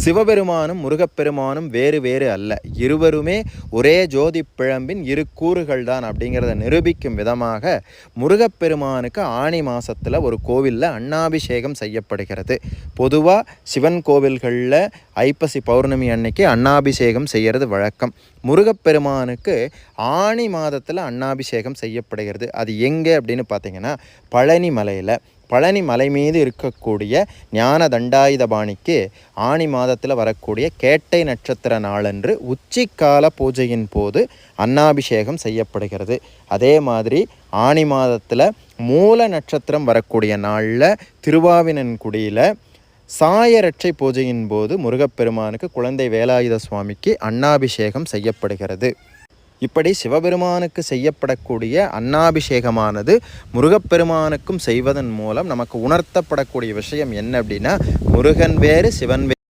சிவபெருமானும் முருகப்பெருமானும் வேறு வேறு அல்ல, இருவருமே ஒரே ஜோதி பிழம்பின் இரு கூறுகள் தான் அப்படிங்கிறத நிரூபிக்கும் விதமாக முருகப்பெருமானுக்கு ஆணி மாதத்தில் ஒரு கோவிலில் அன்னாபிஷேகம் செய்யப்படுகிறது. பொதுவாக சிவன் கோவில்களில் ஐப்பசி பௌர்ணமி அன்னைக்கு அன்னாபிஷேகம் செய்கிறது வழக்கம். முருகப்பெருமானுக்கு ஆணி மாதத்தில் அன்னாபிஷேகம் செய்யப்படுகிறது. அது எங்கே அப்படின்னு பார்த்தீங்கன்னா பழனி மலையில். பழனி மலை மீது இருக்கக்கூடிய ஞான தண்டாயுதபாணிக்கு ஆணி மாதத்தில் வரக்கூடிய கேட்டை நட்சத்திர நாளன்று உச்சிக்கால பூஜையின் போது அன்னாபிஷேகம் செய்யப்படுகிறது. அதே மாதிரி ஆணி மாதத்தில் மூல நட்சத்திரம் வரக்கூடிய நாளில் திருவாவினன்குடியில் சாயரட்சை பூஜையின் போது முருகப்பெருமானுக்கு குழந்தை வேலாயுத சுவாமிக்கு அன்னாபிஷேகம் செய்யப்படுகிறது. இப்படி சிவபெருமானுக்கு செய்யப்படக்கூடிய அன்னாபிஷேகமானது முருகப்பெருமானுக்கும் செய்வதன் மூலம் நமக்கு உணர்த்தப்படக்கூடிய விஷயம் என்ன அப்படின்னா, முருகன் வேறு சிவன் வேறு